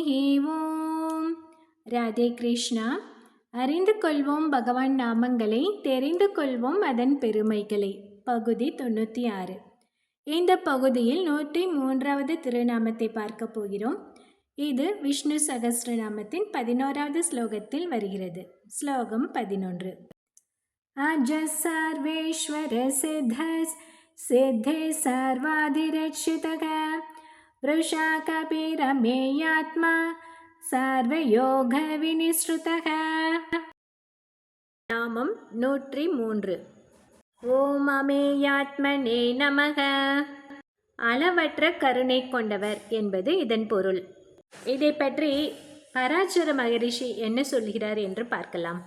ஓம். ராதே கிருஷ்ணா. அறிந்து கொள்வோம் பகவான் நாமங்களை, தெரிந்து கொள்வோம் அதன் பெருமைகளை. பகுதி 96. இந்த பகுதியில் 103வது திருநாமத்தை பார்க்க போகிறோம். இது விஷ்ணு சகஸ்ரநாமத்தின் 11வது ஸ்லோகத்தில் வருகிறது. ஸ்லோகம் 11. அஜஸ் சர்வேஸ்வர சித்தஸ் சித்தே சர்வாதிரட்சிதக விருஷா கபிரமேயாத்மா சர்வயோக வினிஸ்ருதக. நாமம் 103. ஓம் அமேயாத்மனே நமக. அளவற்ற கருணை கொண்டவர் என்பது இதன் பொருள். இதை பற்றி பராசர மகரிஷி என்ன சொல்கிறார் என்று பார்க்கலாம்.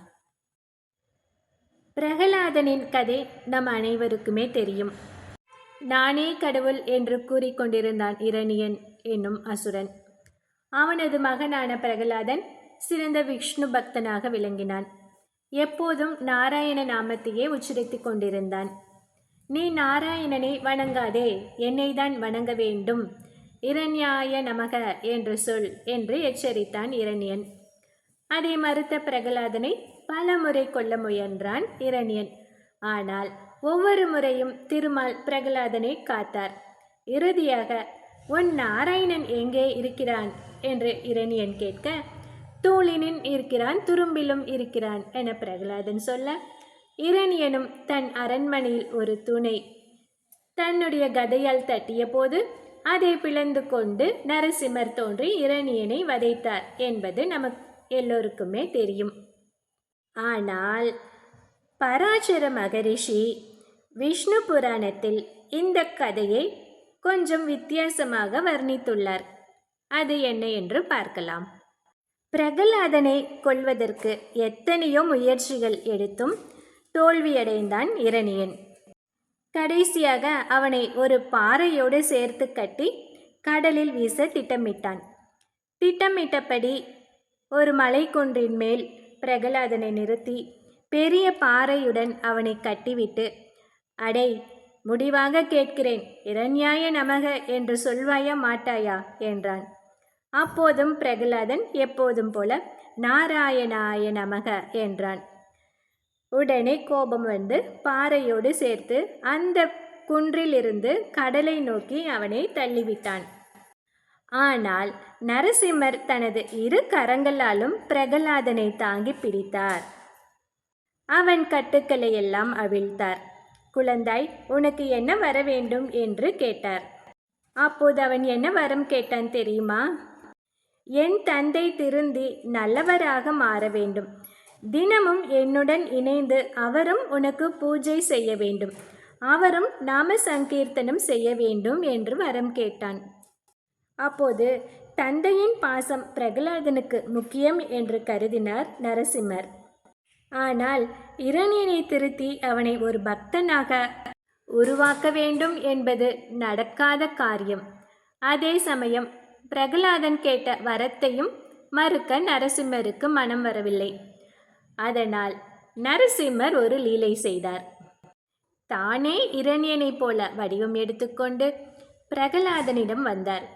பிரகலாதனின் கதை நம் அனைவருக்குமே தெரியும். நானே கடவுள் என்று கூறிக்கொண்டிருந்தான் இரணியன் என்னும் அசுரன். அவனது மகனான பிரகலாதன் சிறந்த விஷ்ணு பக்தனாக விளங்கினான். எப்போதும் நாராயண நாமத்தையே உச்சரித்து கொண்டிருந்தான். நீ நாராயணனை வணங்காதே, என்னை தான் வணங்க வேண்டும், இரண்யாய நமக என்று சொல் என்று எச்சரித்தான் இரணியன். அதை மறுத்த பிரகலாதனை பல முறை கொல்ல முயன்றான் இரணியன். ஆனால் ஒவ்வொரு முறையும் திருமால் பிரகலாதனை காத்தார். இறுதியாக உன் நாராயணன் எங்கே இருக்கிறான் என்று இரணியன் கேட்க, தூளினின் இருக்கிறான், துரும்பிலும் இருக்கிறான் என பிரகலாதன் சொல்ல, இரணியனும் தன் அரண்மனையில் ஒரு தூணை தன்னுடைய கதையால் தட்டிய போது அதை பிளந்து கொண்டு நரசிம்மர் தோன்றி இரணியனை வதைத்தார் என்பது நமக்கு எல்லோருக்குமே தெரியும். ஆனால் பராசர மகரிஷி விஷ்ணு புராணத்தில் இந்த கதையை கொஞ்சம் வித்தியாசமாக வர்ணித்துள்ளார். அது என்ன என்று பார்க்கலாம். பிரகலாதனை கொல்வதற்கு எத்தனையோ முயற்சிகள் எடுத்தும் தோல்வியடைந்தான் இரணியன். கடைசியாக அவனை ஒரு பாறையோடு சேர்த்து கட்டி கடலில் வீச திட்டமிட்டான். திட்டமிட்டபடி ஒரு மலைக்குன்றின் மேல் பிரகலாதனை நிறுத்தி பெரிய பாறையுடன் அவனை கட்டிவிட்டு, அடே, முடிவாக கேட்கிறேன், இரண்யாய நமக என்று சொல்வாயா மாட்டாயா என்றான். அப்போதும் பிரகலாதன் எப்போதும் போல நாராயணாய நமக என்றான். உடனே கோபம் வந்து பாறையோடு சேர்த்து அந்த குன்றிலிருந்து கடலை நோக்கி அவனை தள்ளிவிட்டான். ஆனால் நரசிம்மர் தனது இரு கரங்களாலும் பிரகலாதனை தாங்கி பிடித்தார். அவன் கட்டுக்களை எல்லாம் அவிழ்த்தார். குழந்தாய், உனக்கு என்ன வர வேண்டும் என்று கேட்டார். அப்போது அவன் என்ன வரம் கேட்டான் தெரியுமா? என் தந்தை திருந்தி நல்லவராக மாற வேண்டும், தினமும் என்னுடன் இணைந்து அவரும் உனக்கு பூஜை செய்ய வேண்டும், அவரும் நாம சங்கீர்த்தனம் செய்ய வேண்டும் என்று வரம் கேட்டான். அப்போது தந்தையின் பாசம் பிரகலாதனுக்கு முக்கியம் என்று கருதினார் நரசிம்மர். ஆனால் இரணியனை திருத்தி அவனை ஒரு பக்தனாக உருவாக்க வேண்டும் என்பது நடக்காத காரியம். அதே சமயம் பிரகலாதன் கேட்ட வரத்தையும் மறுக்க நரசிம்மருக்கு மனம் வரவில்லை. அதனால் நரசிம்மர் ஒரு லீலை செய்தார். தானே இரணியனைப் போல வடிவம் எடுத்துக்கொண்டு பிரகலாதனிடம் வந்தார்.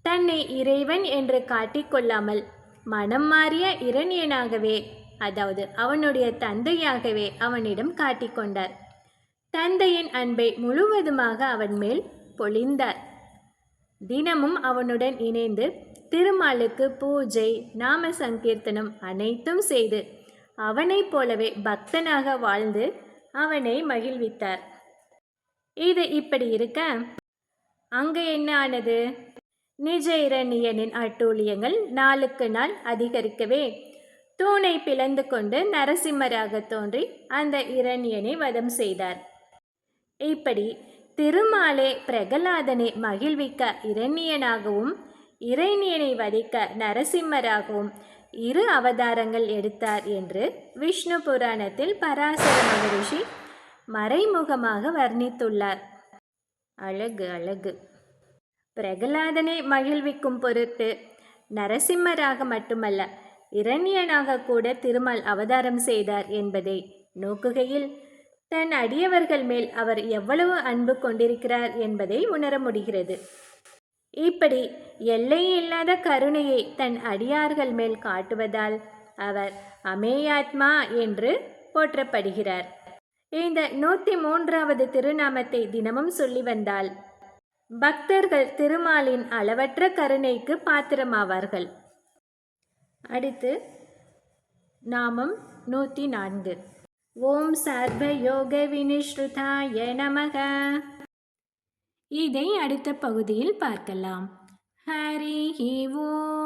தன்னை இறைவன் என்று காட்டிக்கொள்ளாமல் மனம் மாறிய இரணியனாகவே, அதாவது அவனுடைய தந்தையாகவே அவனிடம் காட்டிக்கொண்டார். தந்தையின் அன்பை முழுவதுமாக அவன் மேல் பொழிந்தார். தினமும் அவனுடன் இணைந்து திருமாலுக்கு பூஜை, நாம சங்கீர்த்தனம் அனைத்தும் செய்து அவனைப் போலவே பக்தனாக வாழ்ந்து அவனை மகிழ்வித்தார். இது இப்படி இருக்க, அங்கே என்ன ஆனது? நிஜ இரணியனின் அட்டூழியங்கள் நாளுக்கு நாள் அதிகரிக்கவே தூணை பிளந்து கொண்டு நரசிம்மராக தோன்றி அந்த இரணியனை வதம் செய்தார். இப்படி திருமாலே பிரகலாதனை மகிழ்விக்க இரணியனாகவும் இரணியனை வதைக்க நரசிம்மராகவும் இரு அவதாரங்கள் எடுத்தார் என்று விஷ்ணு புராணத்தில் பராசர மகரிஷி மறைமுகமாக வர்ணித்துள்ளார். அழகு அழகு. பிரகலாதனை மகிழ்விக்கும் பொருட்டு நரசிம்மராக மட்டுமல்ல, இரணியனாக கூட திருமால் அவதாரம் செய்தார் என்பதை நோக்குகையில் தன் அடியவர்கள் மேல் அவர் எவ்வளவு அன்பு கொண்டிருக்கிறார் என்பதை உணர முடிகிறது. இப்படி எல்லையில்லாத கருணையை தன் அடியார்கள் மேல் காட்டுவதால் அவர் அமேயாத்மா என்று போற்றப்படுகிறார். இந்த 103வது திருநாமத்தை தினமும் சொல்லி வந்தால் பக்தர்கள் திருமாலின் அளவற்ற கருணைக்கு பாத்திரமாவார்கள். அடுத்து நாமம் 104. ஓம் சர்வ யோக வினிஷ்ருதாய நமக. இதை அடுத்த பகுதியில் பார்க்கலாம். ஹரி ஓம்.